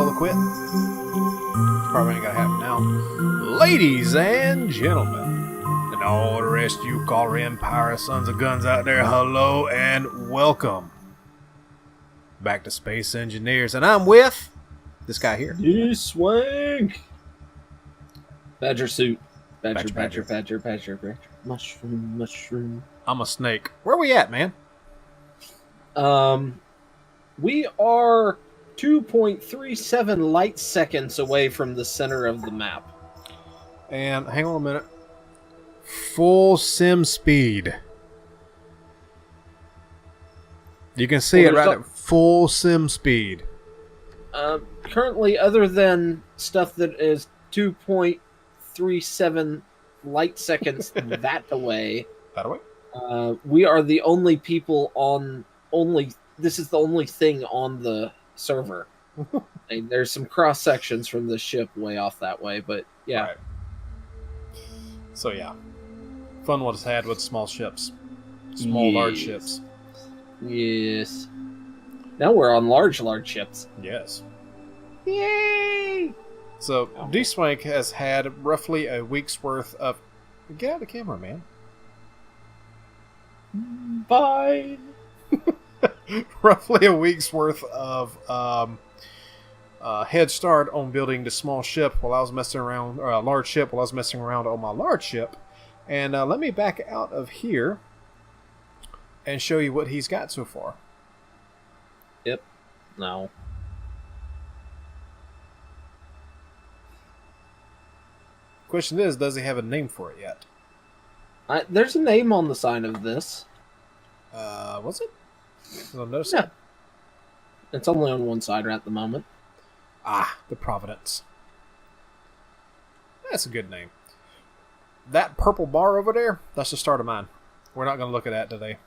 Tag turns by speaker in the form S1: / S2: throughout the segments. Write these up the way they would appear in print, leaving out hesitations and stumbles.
S1: well equipped. Probably ain't gonna happen now. Ladies and gentlemen, and all the rest of you caller Empire sons of guns out there, hello and welcome back to Space Engineers. And I'm with this guy here.
S2: D-Swank! Badger suit. Badger. Mushroom.
S1: I'm a snake. Where we at, man?
S2: We are 2.37 light seconds away from the center of the map.
S1: And hang on a minute. Full sim speed. You can see it right at full sim speed.
S2: Currently, other than stuff that is 2.37 light seconds that away, we are the only people on this is the only thing on the server. There's some cross sections from the ship way off that way, but yeah.
S1: Right. So yeah, fun was had with small ships, large ships.
S2: Yes. Now we're on large ships.
S1: Yes.
S2: Yay!
S1: So D-Swank has had roughly a week's worth of. Get out of the camera, man.
S2: Bye.
S1: Roughly a week's worth of head start on building the small ship while I was messing around, or a large ship while I was messing around on my large ship. And let me back out of here and show you what he's got so far.
S2: Yep. No.
S1: Question is, does he have a name for it yet?
S2: There's a name on the side of this.
S1: Was it?
S2: Yeah. It's only on one side right at the moment.
S1: The Providence. That's a good name. That purple bar over there, that's the start of mine. We're not going to look at that today.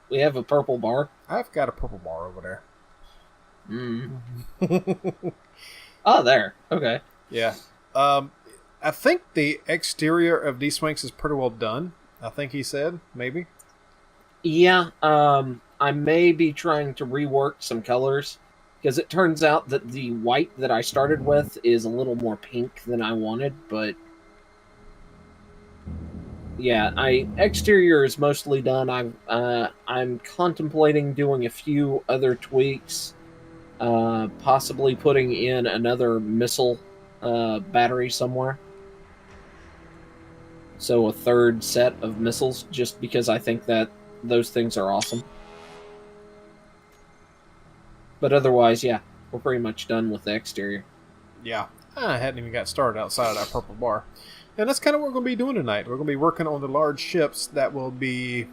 S2: We have a purple bar?
S1: I've got a purple bar over there.
S2: Oh, there. Okay.
S1: Yeah. I think the exterior of D-Swanks is pretty well done. I think he said, maybe.
S2: Yeah, I may be trying to rework some colors, because it turns out that the white that I started with is a little more pink than I wanted, but yeah, exterior is mostly done. I'm contemplating doing a few other tweaks, possibly putting in another missile battery somewhere. So a third set of missiles, just because I think that those things are awesome. But otherwise, yeah, we're pretty much done with the exterior.
S1: Yeah, I hadn't even got started outside of that purple bar. And that's kind of what we're going to be doing tonight. We're going to be working on the large ships that will be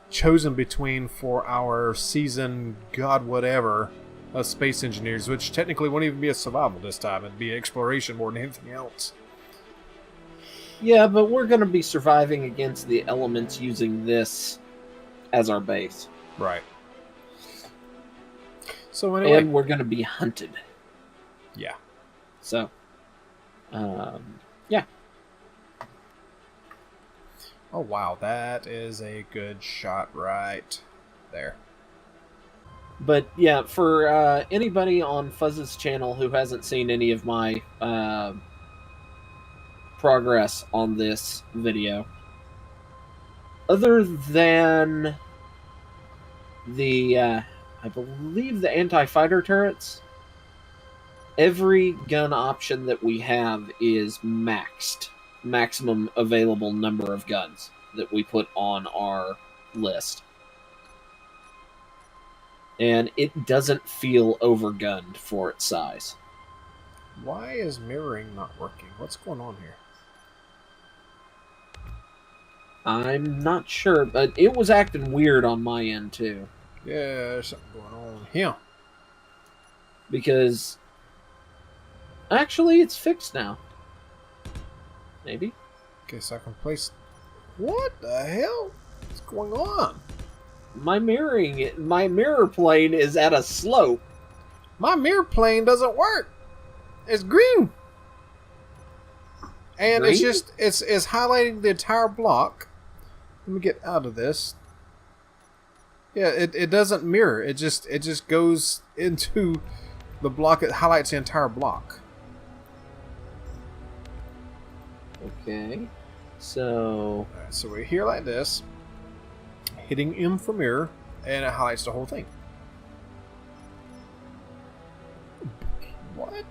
S1: chosen between for our season, God whatever, of Space Engineers, which technically won't even be a survival this time. It'd be exploration more than anything else.
S2: Yeah, but we're going to be surviving against the elements using this as our base.
S1: Right. So anyway.
S2: And we're going to be hunted.
S1: Yeah.
S2: So, yeah.
S1: Oh, wow. That is a good shot right there.
S2: But, yeah, for anybody on Fuzz's channel who hasn't seen any of my progress on this video, other than the I believe the anti-fighter turrets, every gun option that we have is maximum available number of guns that we put on our list, and it doesn't feel overgunned for its size.
S1: Why is mirroring not working? What's going on here?
S2: I'm not sure, but it was acting weird on my end, too.
S1: Yeah, there's something going on here.
S2: Because, actually, it's fixed now. Maybe?
S1: Okay, so I can place... What the hell? What's going on?
S2: My mirror plane is at a slope.
S1: My mirror plane doesn't work. It's green. And
S2: Green?
S1: it's just, it's highlighting the entire block. Let me get out of this. Yeah, it doesn't mirror. It just goes into the block, it highlights the entire block.
S2: Okay. So...
S1: Alright, so we're here like this, hitting M for mirror, and it highlights the whole thing. What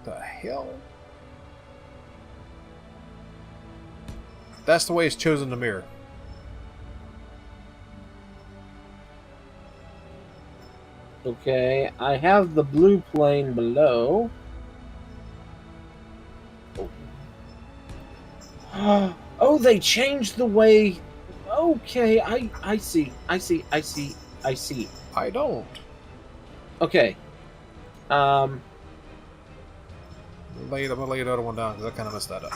S1: the hell? That's the way it's chosen to mirror.
S2: Okay, I have the blue plane below. Oh, oh, they changed the way. Okay, I see.
S1: I don't.
S2: Okay.
S1: I'm gonna lay the other one down because I kind of messed that up.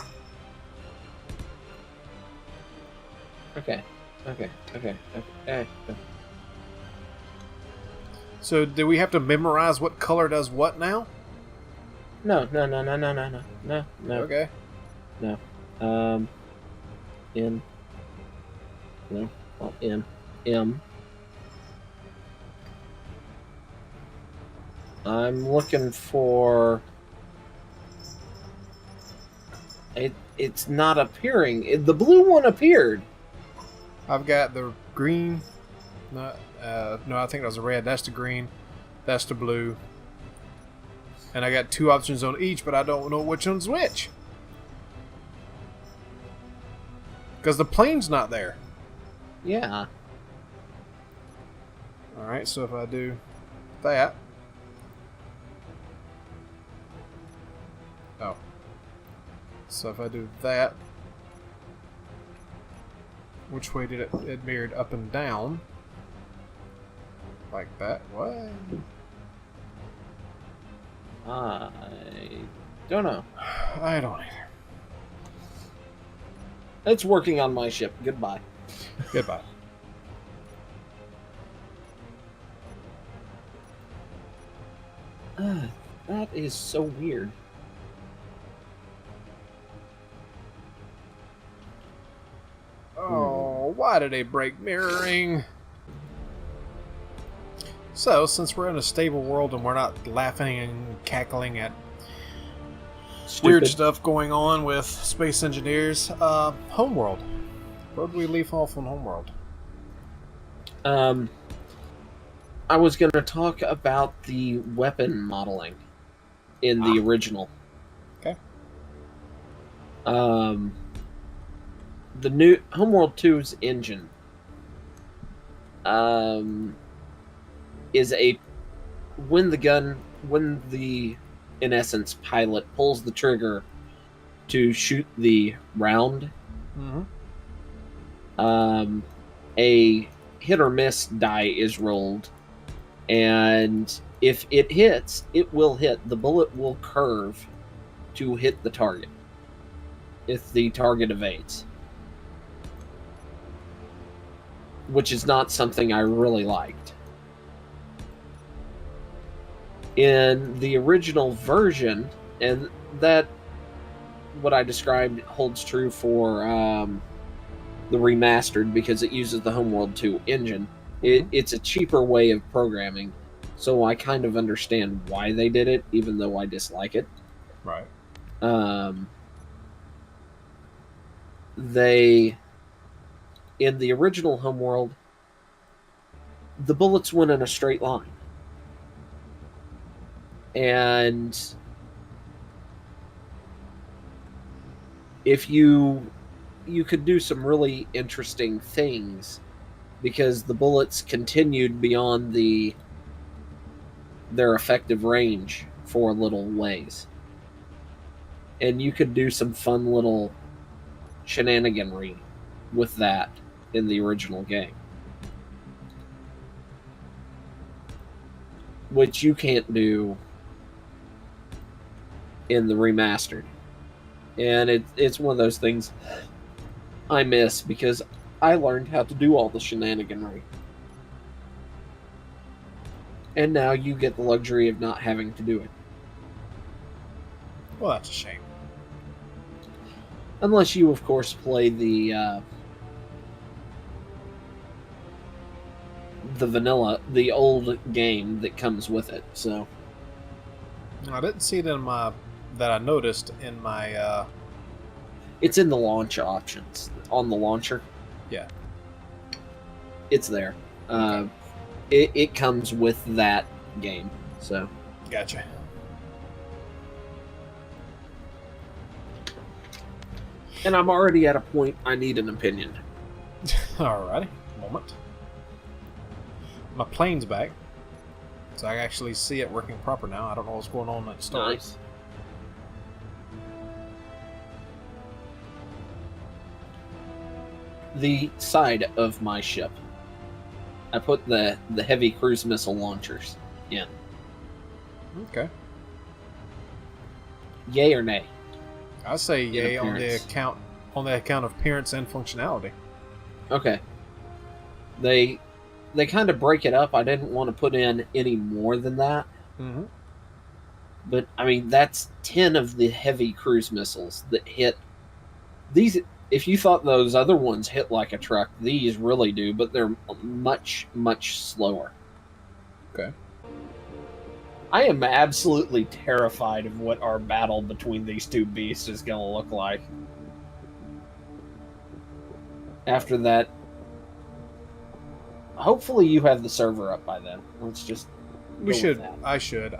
S2: Okay.
S1: So, do we have to memorize what color does what now?
S2: No.
S1: Okay.
S2: No. N. No. Well, M. I'm looking for. It's not appearing. The blue one appeared.
S1: I've got the green. No, I think that was the red. That's the green. That's the blue. And I got 2 options on each, but I don't know which one's which. Because the plane's not there.
S2: Yeah.
S1: Alright, so if I do that. Oh. So if I do that. Which way did it mirrored up and down? Like that. What?
S2: I don't know.
S1: I don't either.
S2: It's working on my ship. Goodbye.
S1: Goodbye.
S2: That is so weird.
S1: Oh, why did they break mirroring? So, since we're in a stable world and we're not laughing and cackling at weird stuff going on with space engineers, Homeworld. Where did we leave off on Homeworld?
S2: I was going to talk about the weapon modeling in the original.
S1: Okay.
S2: The new Homeworld 2's engine is when the in essence pilot pulls the trigger to shoot the round, a hit or miss die is rolled, and if it hits, it will hit. The bullet will curve to hit the target if the target evades, which is not something I really liked. In the original version, and that what I described holds true for the remastered because it uses the Homeworld 2 engine. It's a cheaper way of programming, so I kind of understand why they did it, even though I dislike it.
S1: Right.
S2: They, in the original Homeworld, the bullets went in a straight line. And if you could do some really interesting things because the bullets continued beyond their effective range for a little ways. And you could do some fun little shenaniganry with that in the original game, which you can't do in the remastered. And it's one of those things I miss because I learned how to do all the shenaniganry. And now you get the luxury of not having to do it.
S1: Well, that's a shame.
S2: Unless you, of course, play the vanilla, the old game that comes with it. So
S1: I didn't see it in my that I noticed in my.
S2: It's in the launch options on the launcher.
S1: Yeah,
S2: it's there.
S1: Okay.
S2: It comes with that game. So
S1: gotcha.
S2: And I'm already at a point I need an opinion.
S1: Alrighty, moment. My plane's back, so I actually see it working proper now. I don't know what's going on at the start.
S2: Nice. The side of my ship, I put the heavy cruise missile launchers in.
S1: Okay.
S2: Yay or nay?
S1: I say yay on the account of appearance and functionality.
S2: Okay. They kind of break it up. I didn't want to put in any more than that.
S1: Mm-hmm.
S2: But I mean, that's 10 of the heavy cruise missiles that hit these. If you thought those other ones hit like a truck, these really do, but they're much, much slower.
S1: Okay.
S2: I am absolutely terrified of what our battle between these two beasts is going to look like. After that, hopefully you have the server up by then. Let's just.
S1: We should. I should.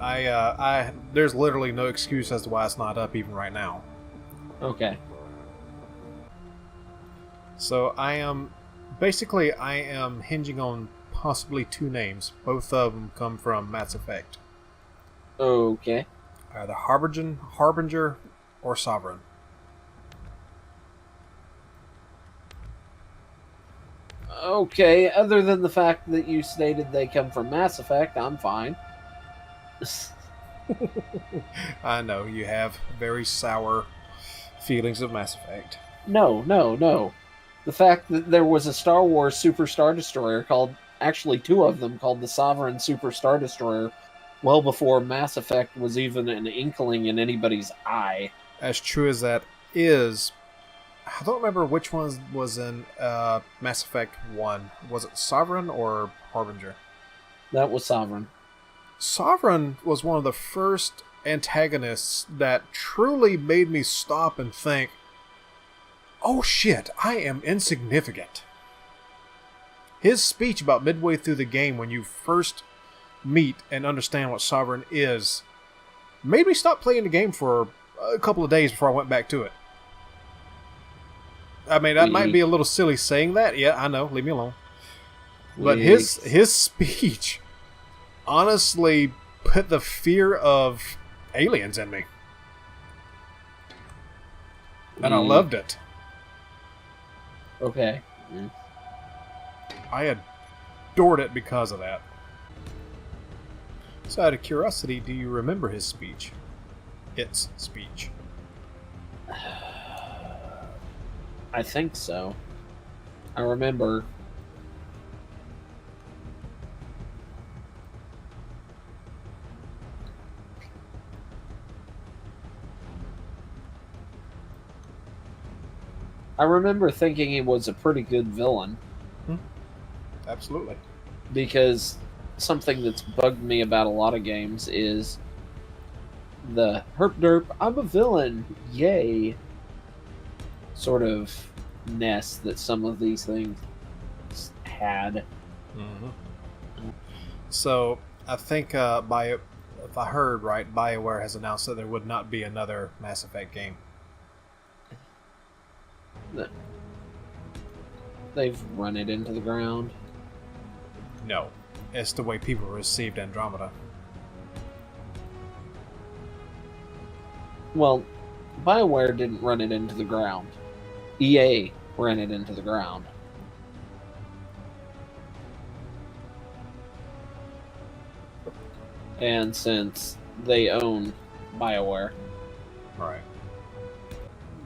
S1: There's literally no excuse as to why it's not up even right now.
S2: Okay.
S1: So I am hinging on possibly two names. Both of them come from Mass Effect.
S2: Okay.
S1: Either Harbinger or Sovereign.
S2: Okay, other than the fact that you stated they come from Mass Effect, I'm fine.
S1: I know, you have very sour feelings of Mass Effect.
S2: No. The fact that there was a Star Wars Super Star Destroyer actually two of them, called the Sovereign Super Star Destroyer, well before Mass Effect was even an inkling in anybody's eye.
S1: As true as that is, I don't remember which one was in Mass Effect 1. Was it Sovereign or Harbinger?
S2: That was Sovereign.
S1: Sovereign was one of the first antagonists that truly made me stop and think, oh shit, I am insignificant. His speech about midway through the game when you first meet and understand what Sovereign is made me stop playing the game for a couple of days before I went back to it. I mean, that might be a little silly saying that. Yeah, I know. Leave me alone. But his speech honestly put the fear of aliens in me. And I loved it.
S2: Okay.
S1: I adored it because of that. So out of curiosity, do you remember his speech? Its speech.
S2: I think so. I remember. I remember thinking he was a pretty good villain.
S1: Absolutely.
S2: Because something that's bugged me about a lot of games is the herp derp, I'm a villain, yay, sort of ness that some of these things had.
S1: Mm-hmm. So I think if I heard right, BioWare has announced that there would not be another Mass Effect game.
S2: They've run it into the ground.
S1: No. It's the way people received Andromeda.
S2: Well, BioWare didn't run it into the ground. EA ran it into the ground. And since they own BioWare.
S1: Right.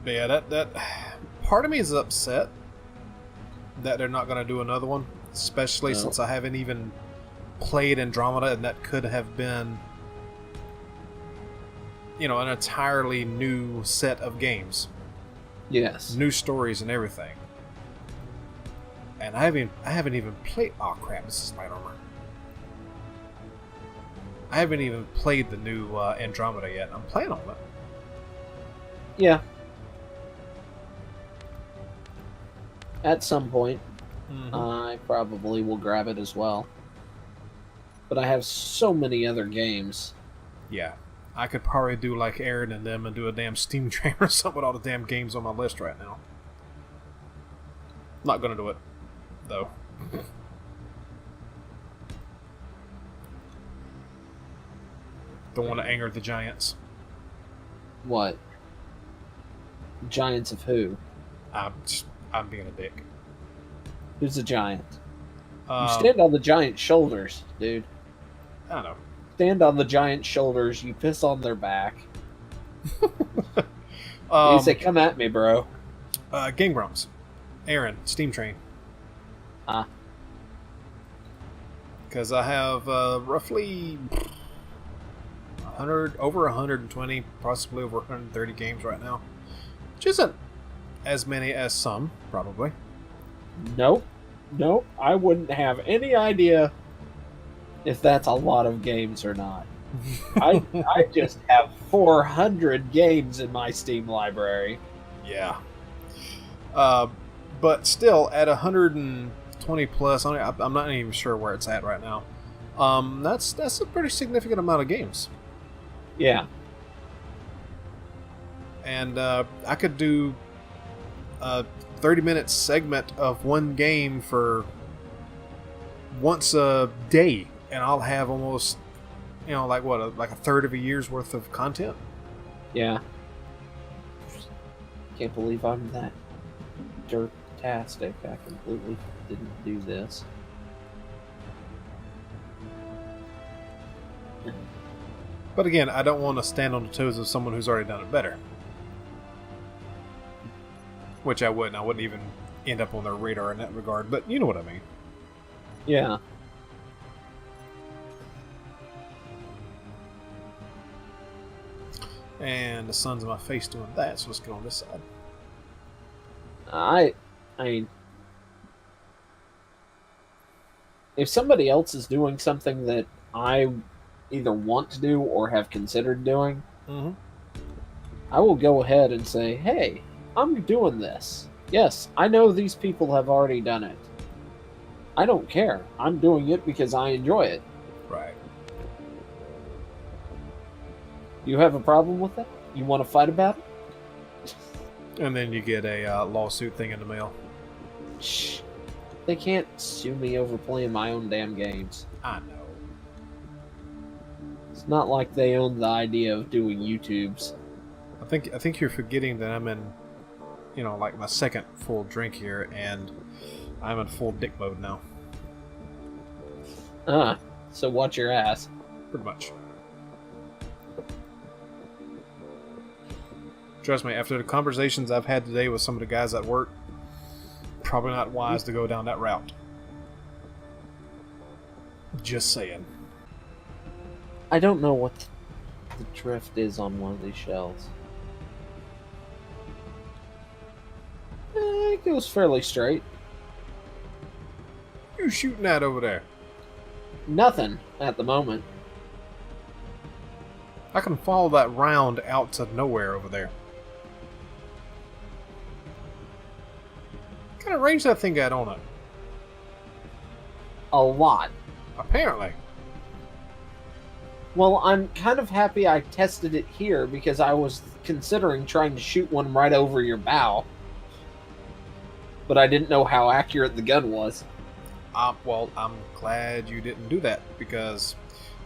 S1: But yeah, that part of me is upset that they're not going to do another one, especially since I haven't even played Andromeda, and that could have been, an entirely new set of games.
S2: Yes.
S1: New stories and everything. And I haven't even played. Oh crap! This is my armor. I haven't even played the new Andromeda yet. I'm playing on it.
S2: Yeah. At some point, I probably will grab it as well. But I have so many other games.
S1: Yeah. I could probably do like Aaron and them and do a damn Steam train or something with all the damn games on my list right now. Not gonna do it, though. Don't want to anger the giants.
S2: What? Giants of who?
S1: I'm being a dick.
S2: Who's the giant? You
S1: Um,
S2: stand on the giant's shoulders, dude.
S1: I don't know.
S2: Stand on the giant's shoulders, you piss on their back. You say, come at me, bro.
S1: Game Grumps. Aaron, Steam Train. Because I have roughly 100, over 120, possibly over 130 games right now. Which isn't as many as some, probably.
S2: Nope. I wouldn't have any idea if that's a lot of games or not. I just have 400 games in my Steam library.
S1: Yeah. But still, at 120 plus, I'm not even sure where it's at right now. That's a pretty significant amount of games.
S2: Yeah.
S1: And I could do a 30-minute segment of one game for once a day, and I'll have almost, like a third of a year's worth of content.
S2: Yeah. Can't believe I'm that dirtastic. I completely didn't do this.
S1: But again, I don't want to stand on the toes of someone who's already done it better. Which I wouldn't. I wouldn't even end up on their radar in that regard, but you know what I mean.
S2: Yeah.
S1: And the sun's in my face doing that, so let's get on this side.
S2: I mean, if somebody else is doing something that I either want to do or have considered doing, I will go ahead and say, hey, I'm doing this. Yes, I know these people have already done it. I don't care. I'm doing it because I enjoy it.
S1: Right.
S2: You have a problem with it? You want to fight about it?
S1: And then you get a lawsuit thing in the mail.
S2: Shh. They can't sue me over playing my own damn games.
S1: I know.
S2: It's not like they own the idea of doing YouTubes.
S1: I think you're forgetting that I'm in, like my second full drink here, and I'm in full dick mode now.
S2: So watch your ass.
S1: Pretty much. Trust me, after the conversations I've had today with some of the guys at work, probably not wise to go down that route. Just saying.
S2: I don't know what the drift is on one of these shells. It goes fairly straight.
S1: What are you shooting at over there?
S2: Nothing at the moment.
S1: I can follow that round out to nowhere over there. What kind of range that thing got on it?
S2: A lot.
S1: Apparently.
S2: Well, I'm kind of happy I tested it here because I was considering trying to shoot one right over your bow. But I didn't know how accurate the gun was.
S1: Well, I'm glad you didn't do that, because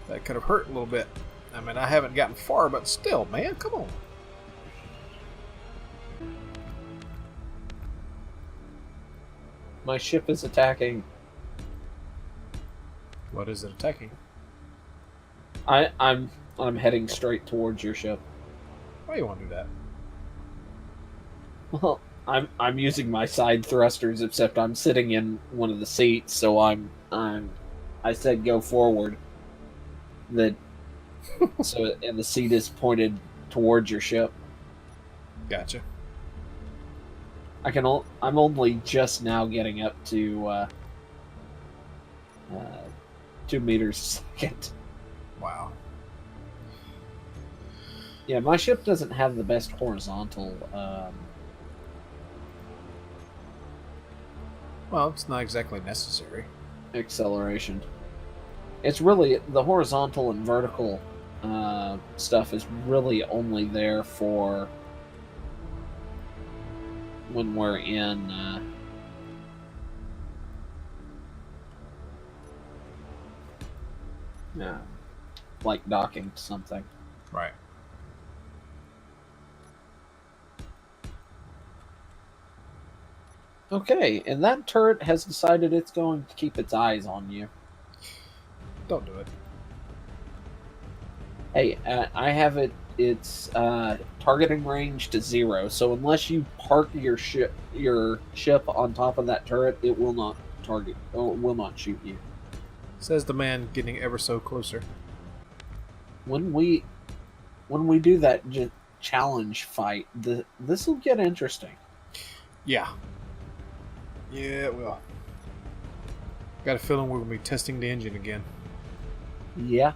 S1: that could have hurt a little bit. I mean, I haven't gotten far, but still, man, come on.
S2: My ship is attacking.
S1: What is it attacking?
S2: I'm heading straight towards your ship.
S1: Why do you want to do that?
S2: Well, I'm using my side thrusters, except I'm sitting in one of the seats, so I said go forward. And the seat is pointed towards your ship.
S1: Gotcha.
S2: I'm only just now getting up to 2 meters a second.
S1: Wow.
S2: Yeah, my ship doesn't have the best horizontal.
S1: Well, it's not exactly necessary.
S2: Acceleration. It's really the horizontal and vertical stuff is really only there for when we're in like docking to something.
S1: Right.
S2: Okay, and that turret has decided it's going to keep its eyes on you.
S1: Don't do it.
S2: Hey, I have its targeting range to 0, so unless you park your ship on top of that turret, it will not target or will not shoot you.
S1: Says the man getting ever so closer.
S2: When we do that challenge fight, this will get interesting.
S1: Yeah. Yeah, it will. Got a feeling we're going to be testing the engine again.
S2: Yeah.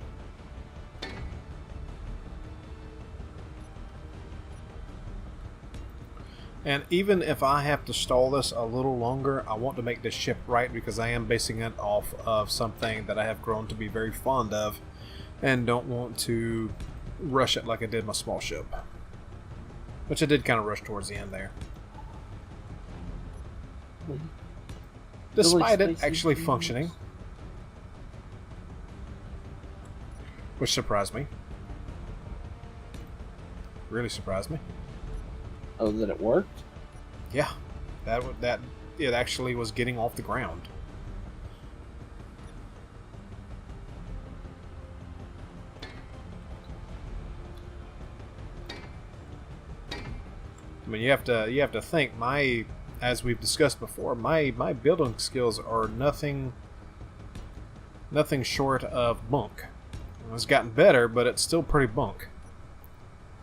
S1: And even if I have to stall this a little longer, I want to make this ship right because I am basing it off of something that I have grown to be very fond of and don't want to rush it like I did my small ship. Which I did kind of rush towards the end there. Despite it actually functioning. Which surprised me. Really surprised me.
S2: Oh, that it worked?
S1: Yeah. That it actually was getting off the ground. I mean, you have to think, as we've discussed before, my building skills are nothing short of bunk. It's gotten better, but it's still pretty bunk.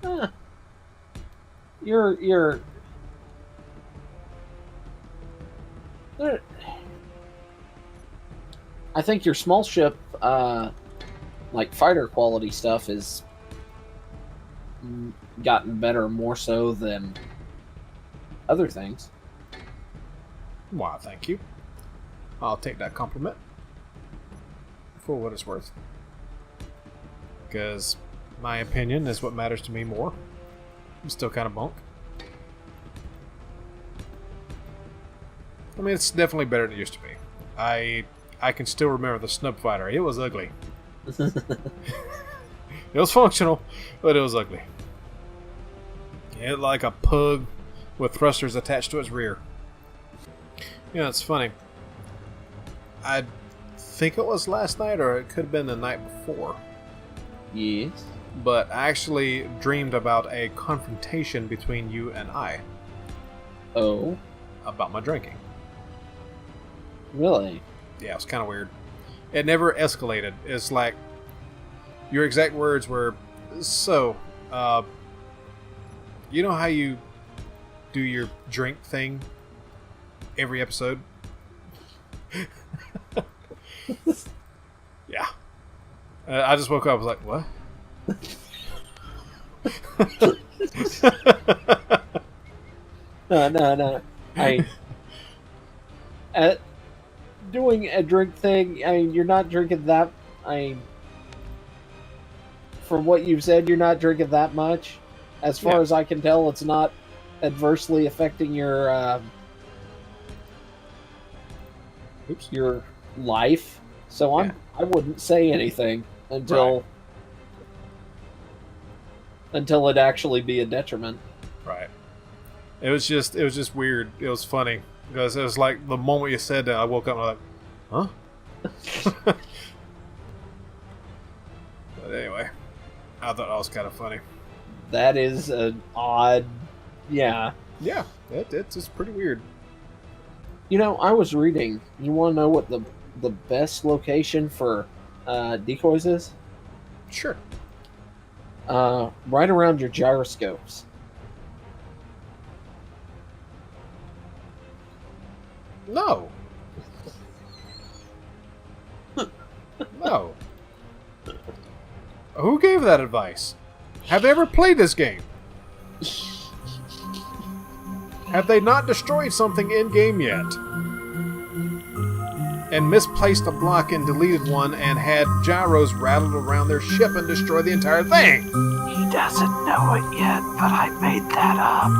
S2: Huh. You're I think your small ship like fighter quality stuff is gotten better more so than other things.
S1: Why, thank you. I'll take that compliment for what it's worth. Because my opinion is what matters to me more. I'm still kind of bunk. I mean, it's definitely better than it used to be. I can still remember the snub fighter. It was ugly. It was functional, but it was ugly. It looked like a pug with thrusters attached to its rear. You know, it's funny. I think it was last night, or it could have been the night before.
S2: Yes.
S1: But I actually dreamed about a confrontation between you and I.
S2: Oh?
S1: About my drinking.
S2: Really?
S1: Yeah, it's kind of weird. It never escalated. It's like, your exact words were, so, you know how you do your drink thing every episode? Yeah. I just woke up, I was like, what?
S2: No. Doing a drink thing, I mean, you're not drinking that... from what you've said, you're not drinking that much. As far as I can tell, it's not adversely affecting your... your life. So I wouldn't say anything until... until it actually be a detriment.
S1: Right. It was just weird. It was funny because it was like the moment you said that, I woke up and I was like, huh? But anyway, I thought that was kind of funny.
S2: That is an odd,
S1: Yeah, it's just pretty weird.
S2: You know, I was reading. You want to know what the best location for decoys is?
S1: Sure.
S2: Right around your gyroscopes.
S1: No. No. Who gave that advice? Have they ever played this game? Have they not destroyed something in-game yet? And misplaced a block and deleted one and had gyros rattled around their ship and destroy the entire thing?
S3: He doesn't know it yet, but I made that up.